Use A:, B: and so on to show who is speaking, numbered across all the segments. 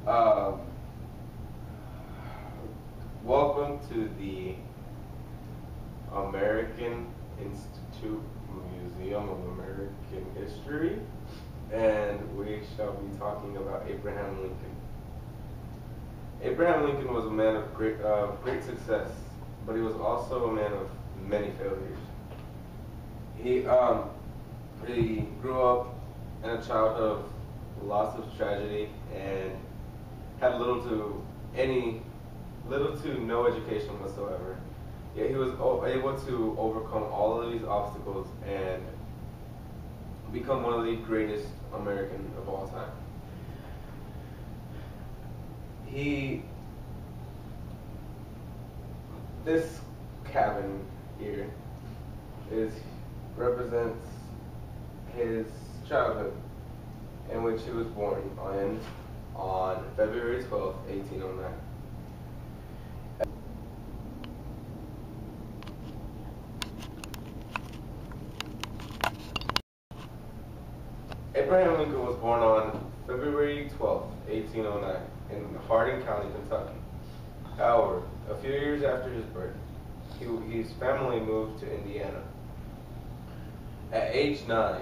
A: Um, Welcome to the American Institute Museum of American History, and we shall be talking about Abraham Lincoln. Abraham Lincoln was a man of great success, but he was also a man of many failures. He grew up in a childhood of lots of tragedy and had little to no education whatsoever. Yet he was able to overcome all of these obstacles and become one of the greatest American of all time. This cabin here represents his childhood, in which he was born on February 12th, 1809. Abraham Lincoln was born on February 12th, 1809, in Hardin County, Kentucky. However, a few years after his birth, his family moved to Indiana. At age 9,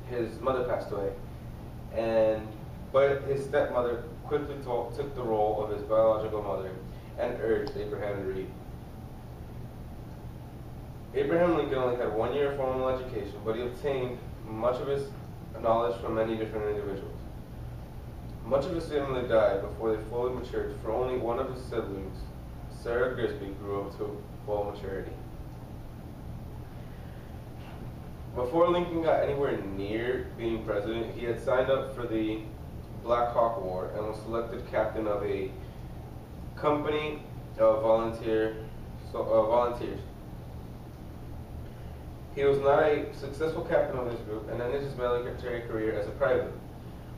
A: his mother passed away, but his stepmother quickly took the role of his biological mother and urged Abraham to read. Abraham Lincoln only had 1 year of formal education, but he obtained much of his knowledge from many different individuals. Much of his family died before they fully matured, for only one of his siblings, Sarah Grisby, grew up to full maturity. Before Lincoln got anywhere near being president, he had signed up for the Black Hawk War and was selected captain of a company of volunteers. He was not a successful captain of this group and ended his military career as a private.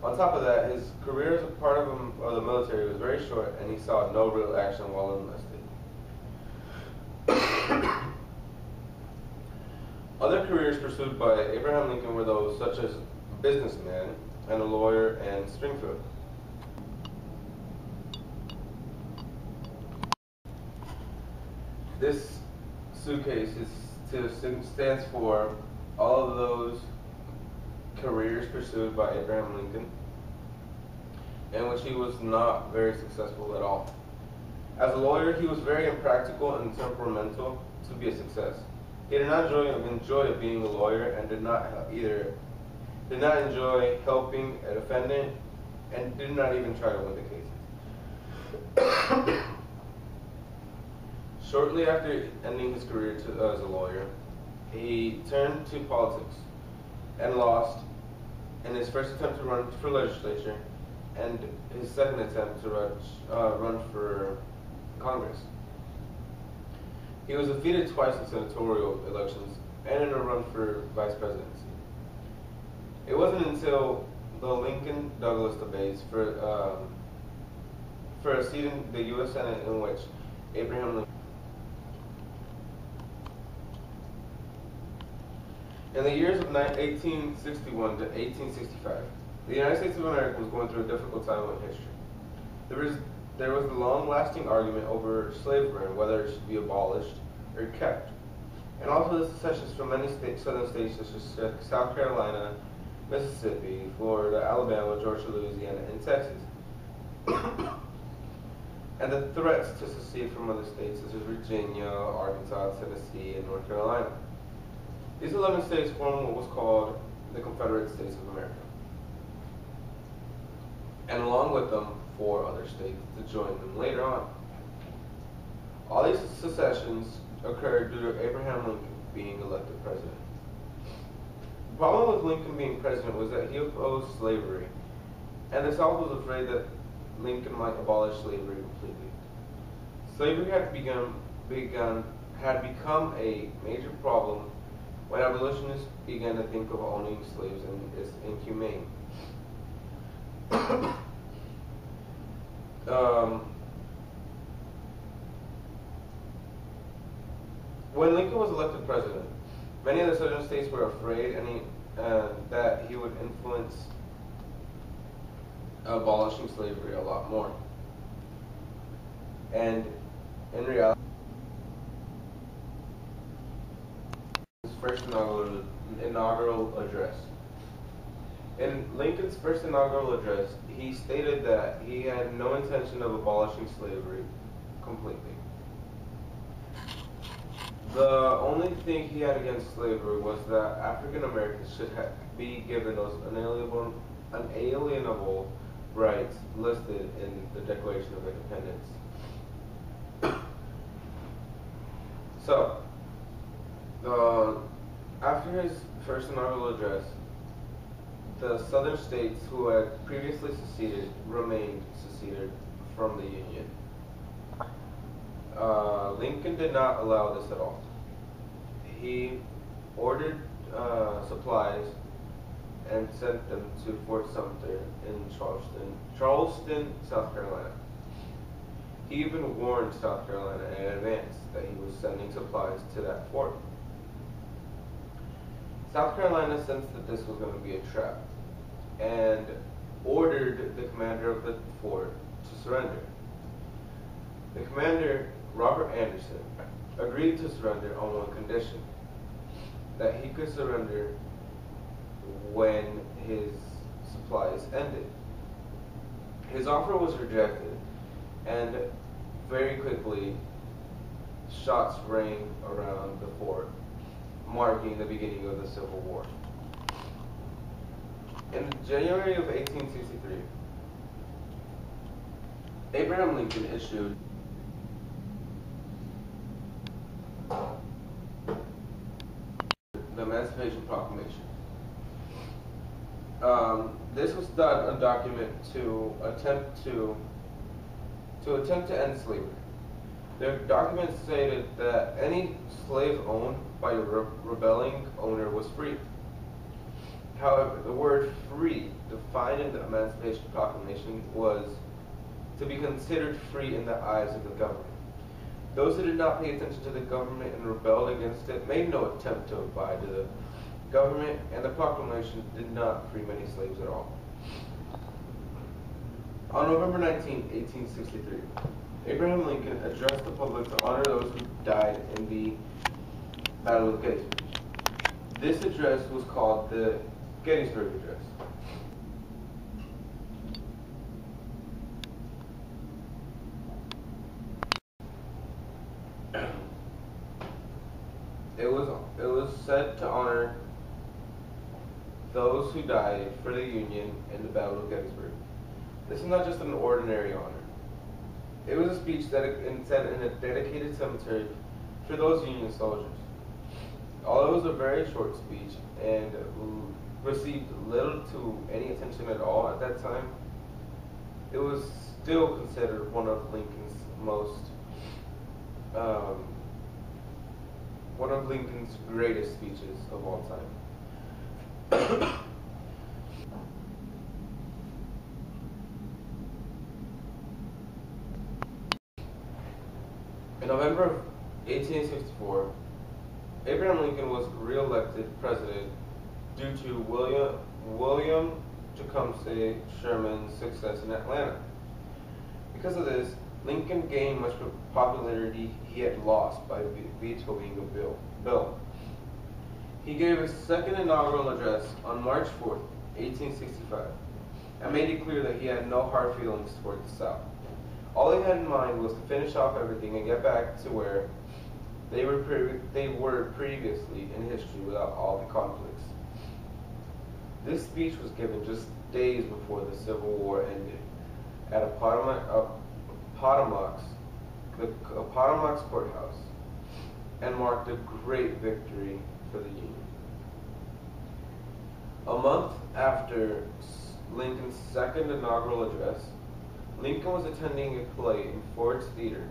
A: On top of that, his career as a part of the military was very short, and he saw no real action while enlisted. Other careers pursued by Abraham Lincoln were those such as a businessman and a lawyer in Springfield. This suitcase stands for all of those careers pursued by Abraham Lincoln, in which he was not very successful at all. As a lawyer, he was very impractical and temperamental to be a success. He did not enjoy being a lawyer, and did not enjoy helping a defendant, and did not even try to win the cases. Shortly after ending his career as a lawyer, he turned to politics and lost in his first attempt to run for legislature and his second attempt to run for Congress. He was defeated twice in senatorial elections and in a run for vice presidency. It wasn't until the Lincoln-Douglas debates for a seat in the U.S. Senate in which Abraham Lincoln. In the years of 1861 to 1865, the United States of America was going through a difficult time in history. There was a long-lasting argument over slavery and whether it should be abolished or kept, and also the secessions from many southern states such as South Carolina, Mississippi, Florida, Alabama, Georgia, Louisiana, and Texas, and the threats to secede from other states such as Virginia, Arkansas, Tennessee, and North Carolina. These 11 states formed what was called the Confederate States of America, and along with them, 4 other states to join them later on. All these secessions occurred due to Abraham Lincoln being elected president. The problem with Lincoln being president was that he opposed slavery, and the South was afraid that Lincoln might abolish slavery completely. Slavery had become a major problem when abolitionists began to think of owning slaves as inhumane. When Lincoln was elected president, many of the southern states were afraid that he would influence abolishing slavery a lot more. And in reality, his first inaugural address. In Lincoln's first inaugural address, he stated that he had no intention of abolishing slavery completely. The only thing he had against slavery was that African Americans should be given those unalienable rights listed in the Declaration of Independence. So, after his first inaugural address, the southern states who had previously seceded remained seceded from the Union. Lincoln did not allow this at all. He ordered supplies and sent them to Fort Sumter in Charleston, South Carolina. He even warned South Carolina in advance that he was sending supplies to that fort. South Carolina sensed that this was going to be a trap and ordered the commander of the fort to surrender. The commander, Robert Anderson, agreed to surrender on one condition: that he could surrender when his supplies ended. His offer was rejected, and very quickly shots rang around the fort, marking the beginning of the Civil War. In January of 1863, Abraham Lincoln issued the Emancipation Proclamation. This was done a document to attempt to end slavery. The document stated that any slave owned by a rebelling owner was free. However, the word free, defined in the Emancipation Proclamation, was to be considered free in the eyes of the government. Those who did not pay attention to the government and rebelled against it made no attempt to abide to the government, and the proclamation did not free many slaves at all. On November 19, 1863, Abraham Lincoln addressed the public to honor those who died in the Battle of Gettysburg. This address was called the Gettysburg Address. It was said to honor those who died for the Union in the Battle of Gettysburg. This is not just an ordinary honor. It was a speech that said in a dedicated cemetery for those Union soldiers. Although it was a very short speech and received little to any attention at all at that time, it was still considered one of Lincoln's greatest speeches of all time. In November of 1864, Abraham Lincoln was re-elected president due to William Tecumseh Sherman's success in Atlanta. Because of this, Lincoln gained much popularity he had lost by vetoing a bill. He gave his second inaugural address on March 4th, 1865, and made it clear that he had no hard feelings toward the South. All he had in mind was to finish off everything and get back to where they were previously in history without all the conflicts. This speech was given just days before the Civil War ended at Appomattox Courthouse, and marked a great victory for the Union. A month after Lincoln's second inaugural address, Lincoln was attending a play in Ford's Theater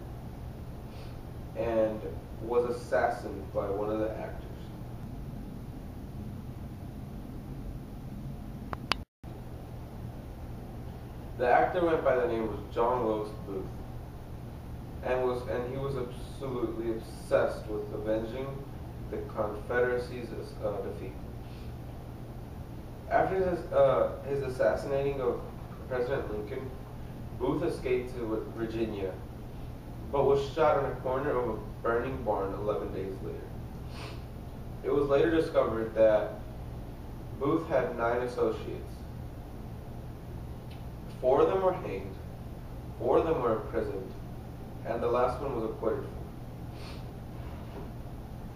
A: and was assassinated by one of the actors. The actor went by the name of John Wilkes Booth, and he was absolutely obsessed with avenging the Confederacy's defeat. After his assassinating of President Lincoln, Booth escaped to Virginia, but was shot in a corner of a burning barn 11 days later. It was later discovered that Booth had 9 associates. 4 of them were hanged, 4 of them were imprisoned, and the last one was acquitted.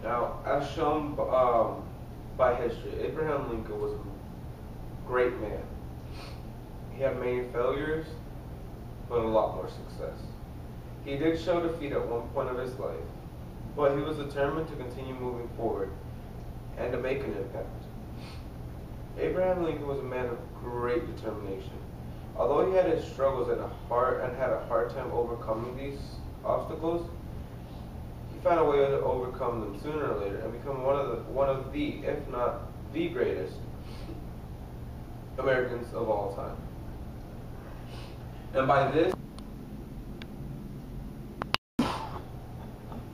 A: Now, as shown by history, Abraham Lincoln was a great man. He had many failures, but a lot more success. He did show defeat at one point of his life, but he was determined to continue moving forward and to make an impact. Abraham Lincoln was a man of great determination. Although he had his struggles and had a hard time overcoming these obstacles, he found a way to overcome them sooner or later and become one of the, if not the greatest Americans of all time. And by this,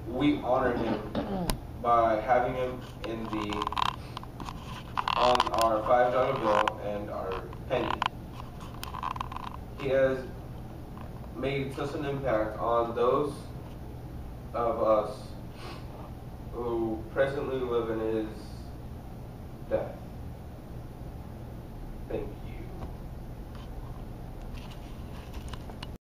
A: we honor him by having him on our $5 bill and our penny. He has made such an impact on those of us who presently live in his death.